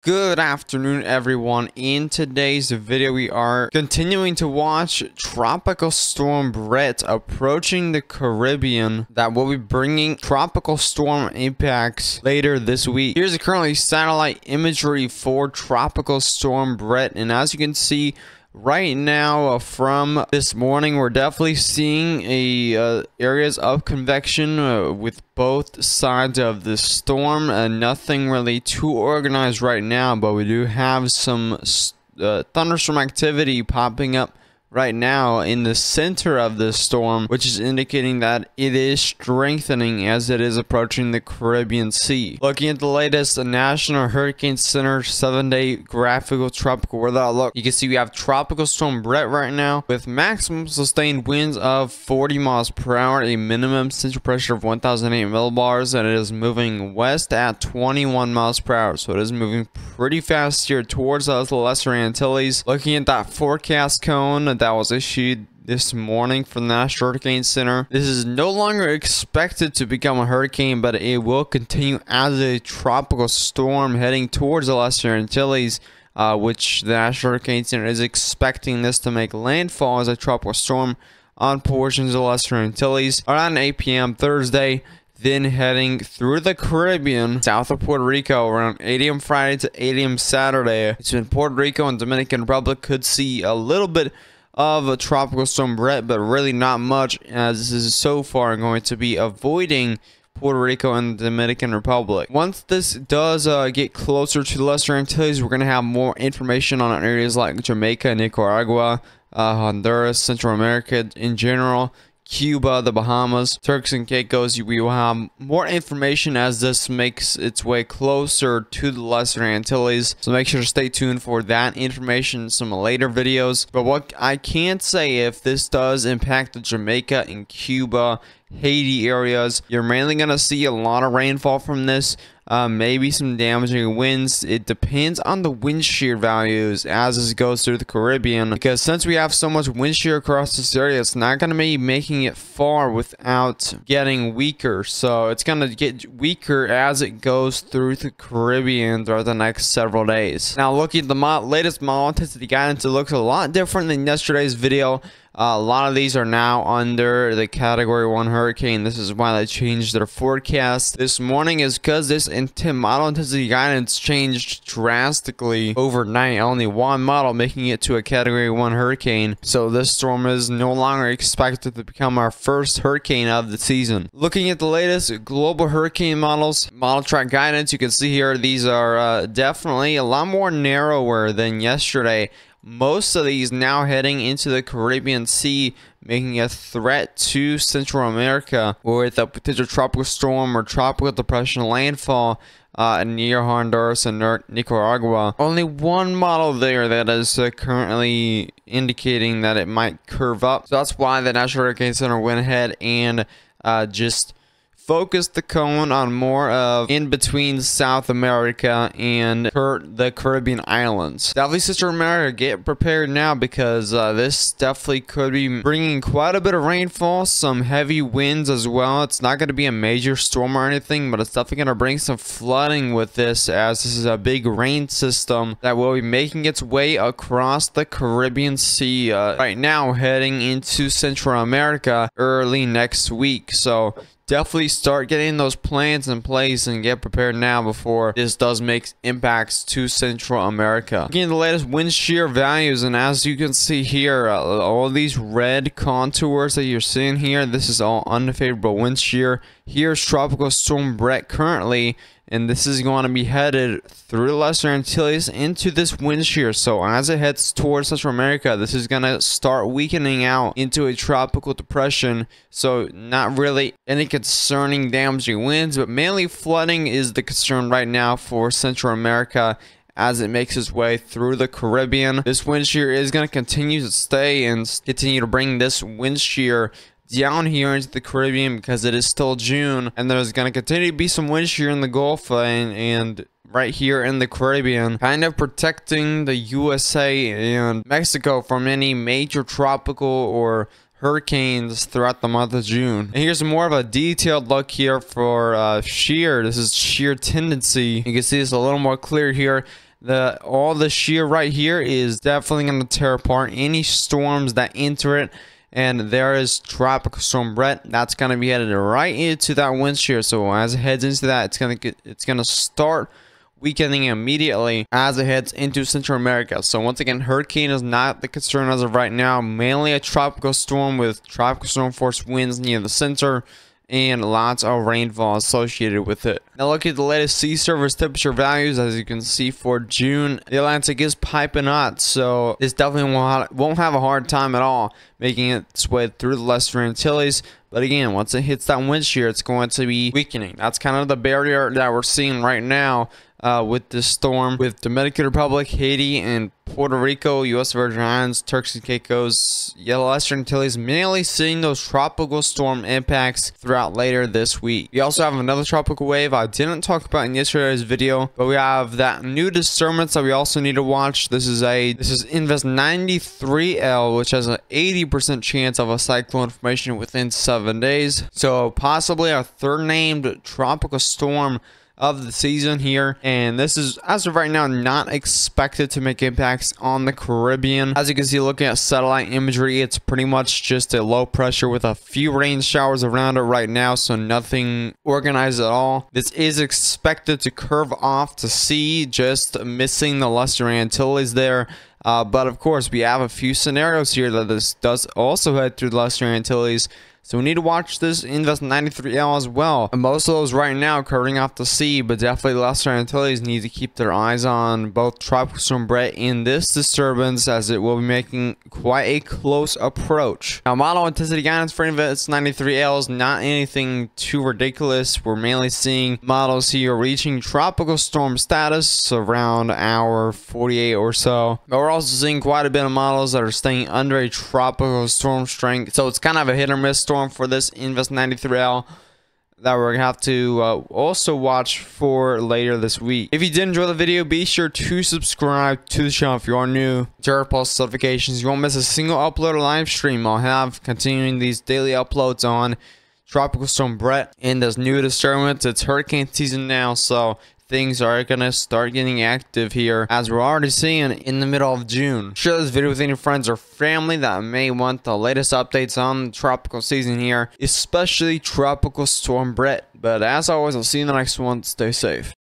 Good afternoon, everyone. In today's video, we are continuing to watch Tropical Storm Bret approaching the Caribbean that will be bringing tropical storm impacts later this week. Here's currently satellite imagery for Tropical Storm Bret, and as you can see right now from this morning, we're definitely seeing areas of convection with both sides of the storm. Nothing really too organized right now, but we do have some thunderstorm activity popping up right now in the center of the storm, which is indicating that it is strengthening as it is approaching the Caribbean Sea. Looking at the latest National Hurricane Center 7-day graphical tropical weather outlook, you can see we have Tropical Storm Bret right now with maximum sustained winds of 40 miles per hour, a minimum central pressure of 1008 millibars, and it is moving west at 21 miles per hour. So it is moving pretty fast here towards the Lesser Antilles. Looking at that forecast cone that was issued this morning from the National Hurricane Center, this is no longer expected to become a hurricane, but it will continue as a tropical storm heading towards the Lesser Antilles, which the National Hurricane Center is expecting this to make landfall as a tropical storm on portions of the Lesser Antilles around 8 p.m. Thursday, then heading through the Caribbean south of Puerto Rico around 8 a.m. Friday to 8 a.m. Saturday. So in Puerto Rico and Dominican Republic could see a little bit of a Tropical Storm Bret, but really not much, as this is so far going to be avoiding Puerto Rico and the Dominican Republic. Once this does get closer to the Lesser Antilles, we're going to have more information on areas like Jamaica, Nicaragua, Honduras, Central America in general, Cuba, the Bahamas, Turks and Caicos. We will have more information as this makes its way closer to the Lesser Antilles, so make sure to stay tuned for that information in some later videos. But what I can say, if this does impact the Jamaica and Cuba, Haiti areas, you're mainly going to see a lot of rainfall from this. Maybe some damaging winds. It depends on the wind shear values as this goes through the Caribbean, because since we have so much wind shear across this area, it's not going to be making it far without getting weaker. So it's going to get weaker as it goes through the Caribbean throughout the next several days. Now, looking at the latest model intensity guidance, it looks a lot different than yesterday's video. A lot of these are now under the Category 1 hurricane. This is why they changed their forecast this morning, is because this model intensity guidance changed drastically overnight. Only one model making it to a Category 1 hurricane. So this storm is no longer expected to become our first hurricane of the season. Looking at the latest global hurricane models, model track guidance, you can see here these are definitely a lot more narrower than yesterday. Most of these now heading into the Caribbean Sea, making a threat to Central America with a potential tropical storm or tropical depression landfall near Honduras and Nicaragua. Only one model there that is currently indicating that it might curve up. So that's why the National Hurricane Center went ahead and just focus the cone on more of in between South America and the Caribbean islands. Definitely, Central America, get prepared now, because this definitely could be bringing quite a bit of rainfall, some heavy winds as well. It's not going to be a major storm or anything, but it's definitely going to bring some flooding with this, as this is a big rain system that will be making its way across the Caribbean Sea right now, heading into Central America early next week. So definitely start getting those plans in place and get prepared now before this does make impacts to Central America. Again, the latest wind shear values, and as you can see here, all these red contours that you're seeing here, this is all unfavorable wind shear. Here's Tropical Storm Bret currently, and this is going to be headed through the Lesser Antilles into this wind shear. So as it heads towards Central America, this is going to start weakening out into a tropical depression. So not really any concerning damaging winds, but mainly flooding is the concern right now for Central America as it makes its way through the Caribbean. This wind shear is going to continue to stay and continue to bring this wind shear down here into the Caribbean, because it is still June, and there's going to continue to be some wind shear in the Gulf and right here in the Caribbean, kind of protecting the USA and Mexico from any major tropical or hurricanes throughout the month of June. And here's more of a detailed look here for shear. This is shear tendency. You can see it's a little more clear here. All the shear right here is definitely going to tear apart any storms that enter it. And there is Tropical Storm Bret. That's going to be headed right into that wind shear. So as it heads into that, it's going to start weakening immediately as it heads into Central America. So once again, hurricane is not the concern as of right now. Mainly a tropical storm with tropical storm force winds near the center and lots of rainfall associated with it. Now look at the latest sea surface temperature values. As you can see, for June, the Atlantic is piping hot, so this definitely won't have a hard time at all making its way through the Lesser Antilles. But again, once it hits that wind shear, it's going to be weakening. That's kind of the barrier that we're seeing right now with this storm, with Dominican Republic, Haiti, and Puerto Rico, U.S. Virgin Islands, Turks and Caicos, Lesser Antilles, mainly seeing those tropical storm impacts throughout later this week. We also have another tropical wave I didn't talk about in yesterday's video, but we have that new disturbance that we also need to watch. This is Invest 93L, which has an 80% chance of a cyclone formation within 7 days. So possibly our third named tropical storm of the season here, and this is, as of right now, not expected to make impacts on the Caribbean. As you can see, looking at satellite imagery, it's pretty much just a low pressure with a few rain showers around it right now, so nothing organized at all. This is expected to curve off to sea, just missing the Lesser Antilles there. But of course, we have a few scenarios here that this does also head through the Lesser Antilles. So we need to watch this Invest 93L as well. And most of those right now curving off the sea, but definitely the Lesser Antilles need to keep their eyes on both Tropical Storm Bret and this disturbance, as it will be making quite a close approach. Now, model intensity guidance for Invest 93L is not anything too ridiculous. We're mainly seeing models here reaching tropical storm status around hour 48 or so. But we're also seeing quite a bit of models that are staying under a tropical storm strength. So it's kind of a hit or miss storm for this Invest 93L that we're gonna have to also watch for later this week. If you did enjoy the video, be sure to subscribe to the channel if you are new. Turn post notifications. You won't miss a single upload or live stream. I'll have continuing these daily uploads on Tropical Storm Bret and this new disturbance. It's hurricane season now, so things are gonna start getting active here, as we're already seeing in the middle of June. Share this video with any friends or family that may want the latest updates on the tropical season here, especially Tropical Storm Bret. But as always, I'll see you in the next one. Stay safe.